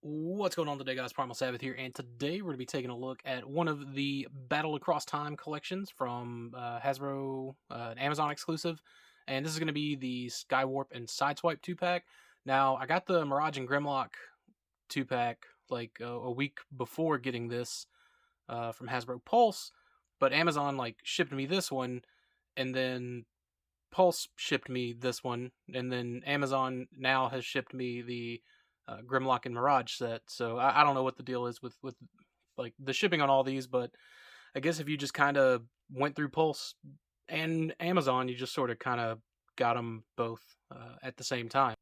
What's going on today, guys? Primal Sabbath here, and today we're going to be taking a look at one of the Battle Across Time collections from Hasbro, an Amazon exclusive, and this is going to be the Skywarp and Sideswipe 2-pack. Now, I got the Mirage and Grimlock 2-pack like a week before getting this from Hasbro Pulse, but Amazon shipped me this one, and then Pulse shipped me this one, and then Amazon now has shipped me the Grimlock and Mirage set. So I don't know what the deal is with like the shipping on all these, but I guess if you just kind of went through Pulse and Amazon, you just sort of kind of got them both at the same time.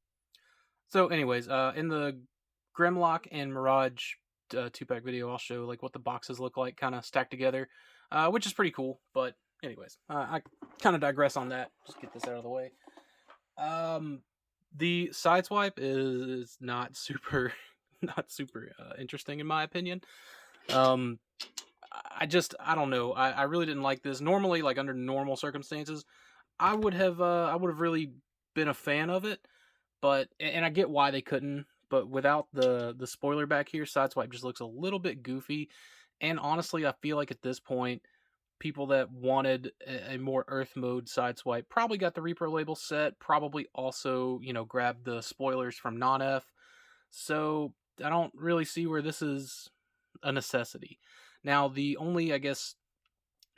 So, anyways, in the Grimlock and Mirage 2-pack video, I'll show like what the boxes look like, kind of stacked together, which is pretty cool. But anyways, I kind of digress on that. Just get this out of the way. The Sideswipe is not super interesting in my opinion. I don't know. I really didn't like this. Normally, like under normal circumstances, I would have really been a fan of it, but and I get why they couldn't. But without the spoiler back here, Sideswipe just looks a little bit goofy. And honestly, I feel like at this point, people that wanted a more Earth mode Sideswipe probably got the Repro label set, probably also, grabbed the spoilers from Non-F. So I don't really see where this is a necessity. Now, the only, I guess,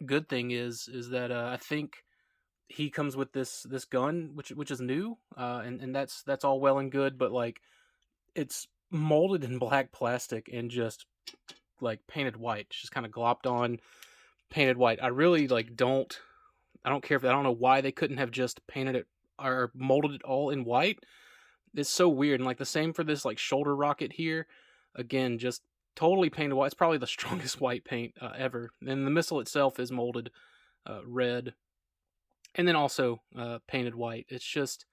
good thing is that I think he comes with this gun, which is new, and that's all well and good, but like it's molded in black plastic and just like painted white. It's just kind of glopped on, painted white. I really I don't care if I don't know why they couldn't have just painted it or molded it all in white. It's so weird. And like the same for this like shoulder rocket here. Again, just totally painted white. It's probably the strongest white paint ever. And the missile itself is molded red, and then also painted white. It's just,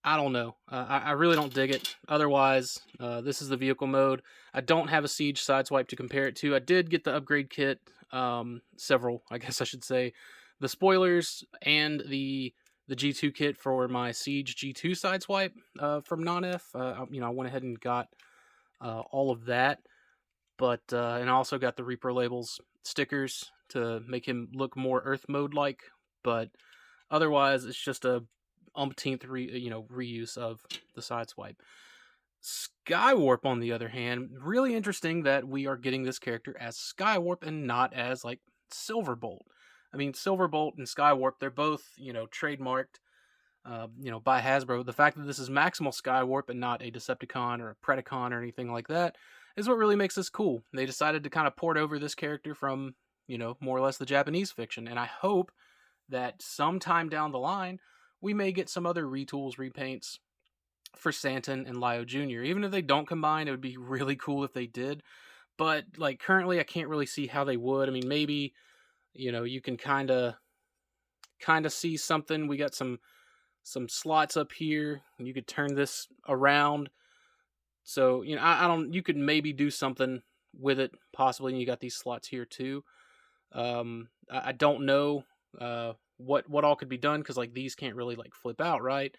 I don't know. I really don't dig it. Otherwise, this is the vehicle mode. I don't have a Siege Sideswipe to compare it to. I did get the upgrade kit, several, I guess I should say. The spoilers and the G2 kit for my Siege G2 Sideswipe from Non-F. I went ahead and got all of that. But, and I also got the Repro labels stickers to make him look more Earth mode-like. But otherwise, it's just a umpteenth reuse of the Sideswipe. Skywarp, on the other hand, really interesting that we are getting this character as Skywarp and not as like Silverbolt. I mean, Silverbolt and Skywarp, they're both trademarked by Hasbro. The fact that this is Maximal Skywarp and not a Decepticon or a Predacon or anything like that is what really makes this cool. They decided to kind of port over this character from more or less the Japanese fiction, and I hope that sometime down the line we may get some other retools, repaints for Santon and Lio Jr. Even if they don't combine, it would be really cool if they did. But like currently, I can't really see how they would. I mean, maybe you can kind of see something. We got some slots up here. You could turn this around. So I don't. You could maybe do something with it possibly. And you got these slots here too. I don't know. What all could be done, because like these can't really like flip out, right?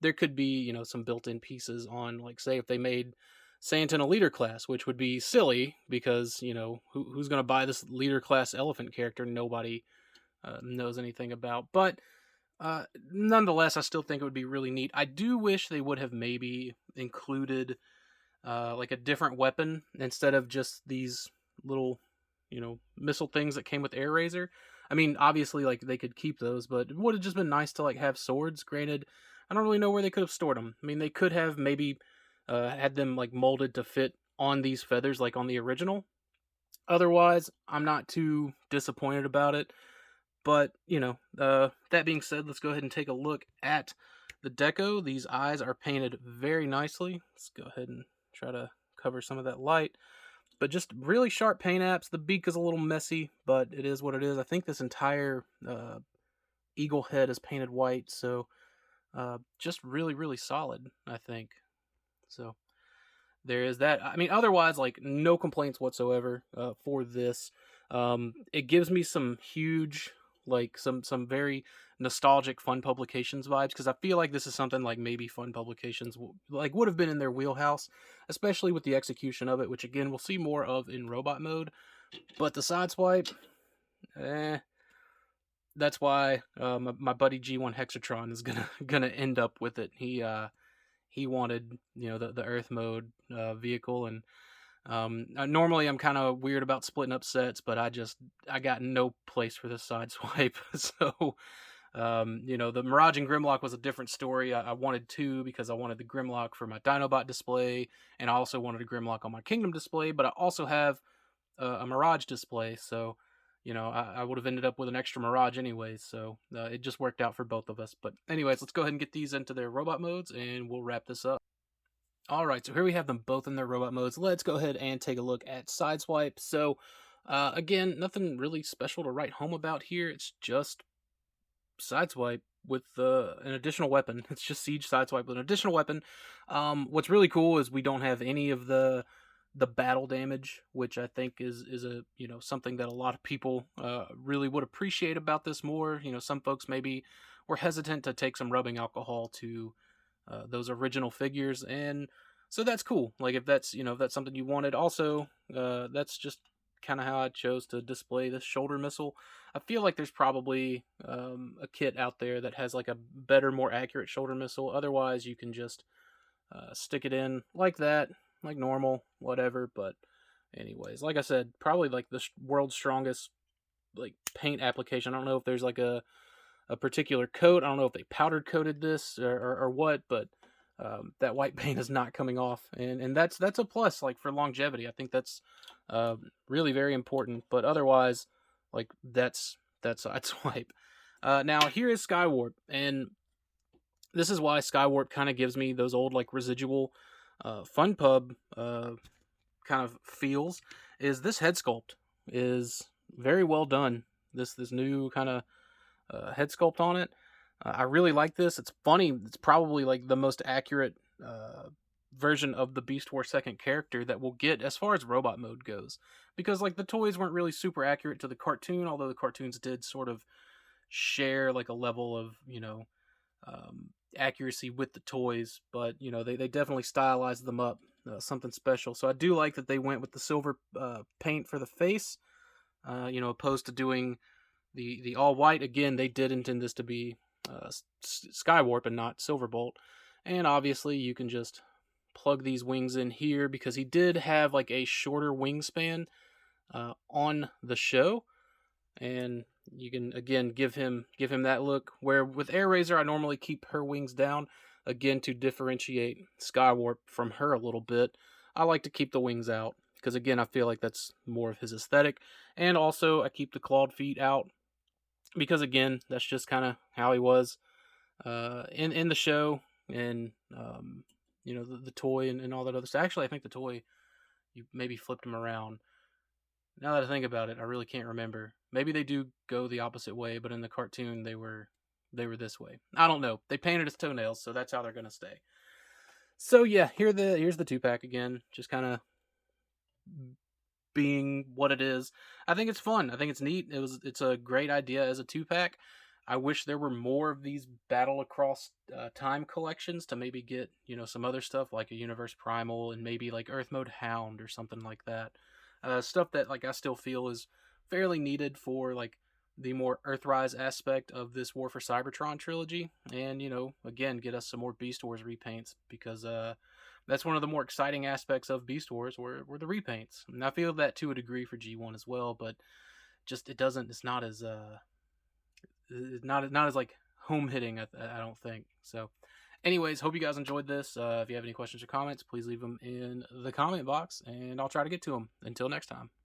There could be some built-in pieces on, like, say if they made Santon a leader class, which would be silly because who's going to buy this leader class elephant character nobody knows anything about. But nonetheless, I still think it would be really neat. I do wish they would have maybe included like a different weapon instead of just these little missile things that came with Air Razor. I mean, obviously, like, they could keep those, but it would have just been nice to, like, have swords. Granted, I don't really know where they could have stored them. I mean, they could have maybe had them, like, molded to fit on these feathers, like on the original. Otherwise, I'm not too disappointed about it. But, that being said, let's go ahead and take a look at the deco. These eyes are painted very nicely. Let's go ahead and try to cover some of that light. But just really sharp paint apps. The beak is a little messy, but it is what it is. I think this entire eagle head is painted white, so just really, really solid, I think. So there is that. I mean, otherwise, like, no complaints whatsoever for this. It gives me some huge, like, some very nostalgic Fun Publications vibes, because I feel like this is something like maybe Fun Publications would have been in their wheelhouse, especially with the execution of it, which again we'll see more of in robot mode. But the Sideswipe, that's why my buddy G1 Hexatron is gonna end up with it. He wanted, the Earth mode vehicle, and normally I'm kind of weird about splitting up sets, but I got no place for this Sideswipe. So the Mirage and Grimlock was a different story. I wanted two because I wanted the Grimlock for my Dinobot display, and I also wanted a Grimlock on my Kingdom display, but I also have a Mirage display, so I would have ended up with an extra Mirage anyways, so it just worked out for both of us. But anyways, let's go ahead and get these into their robot modes, and we'll wrap this up. Alright, so here we have them both in their robot modes. Let's go ahead and take a look at Sideswipe. So, again, nothing really special to write home about here. It's just Sideswipe with an additional weapon. It's just Siege Sideswipe with an additional weapon. What's really cool is we don't have any of the battle damage, which I think is a something that a lot of people really would appreciate about this more. Some folks maybe were hesitant to take some rubbing alcohol to those original figures, and so that's cool. Like if that's something you wanted. Also, that's just kind of how I chose to display this shoulder missile. I feel like there's probably a kit out there that has like a better, more accurate shoulder missile. Otherwise, you can just stick it in like that, like normal, whatever. But anyways, like I said, probably like the world's strongest like paint application. I don't know if there's like a particular coat. I don't know if they powdered coated this or what, but that white paint is not coming off, and that's a plus, like for longevity. I think that's really very important. But otherwise, like that's Sideswipe. Now here is Skywarp, and this is why Skywarp kind of gives me those old like residual Fun Pub kind of feels. Is this head sculpt is very well done. This new kind of head sculpt on it. I really like this. It's funny. It's probably like the most accurate version of the Beast Wars second character that we'll get as far as robot mode goes. Because like the toys weren't really super accurate to the cartoon, although the cartoons did sort of share like a level of accuracy with the toys. But they definitely stylized them up something special. So I do like that they went with the silver paint for the face, opposed to doing the all white. Again, they did intend this to be Skywarp and not Silverbolt. And obviously you can just plug these wings in here because he did have like a shorter wingspan on the show, and you can again give him that look. Where with Airazor I normally keep her wings down, again to differentiate Skywarp from her a little bit. I like to keep the wings out because again I feel like that's more of his aesthetic, and also I keep the clawed feet out because again that's just kind of how he was in the show, and the toy and all that other stuff. Actually, I think the toy, you maybe flipped him around. Now that I think about it, I really can't remember. Maybe they do go the opposite way, but in the cartoon they were this way. I don't know. They painted his toenails, so that's how they're gonna stay. So yeah, here's the 2-pack again, just kind of being what it is. I think it's fun. I think it's neat. It's a great idea as a 2-pack. I wish there were more of these Battle Across Time collections to maybe get some other stuff like a Universe Primal and maybe like Earth Mode Hound or something like that. Stuff that like I still feel is fairly needed for like the more Earthrise aspect of this War for Cybertron trilogy, and again get us some more Beast Wars repaints, because that's one of the more exciting aspects of Beast Wars were the repaints. And I feel that to a degree for G1 as well, but just it's not as not as like home hitting, I don't think. So anyways, hope you guys enjoyed this. If you have any questions or comments, please leave them in the comment box and I'll try to get to them. Until next time.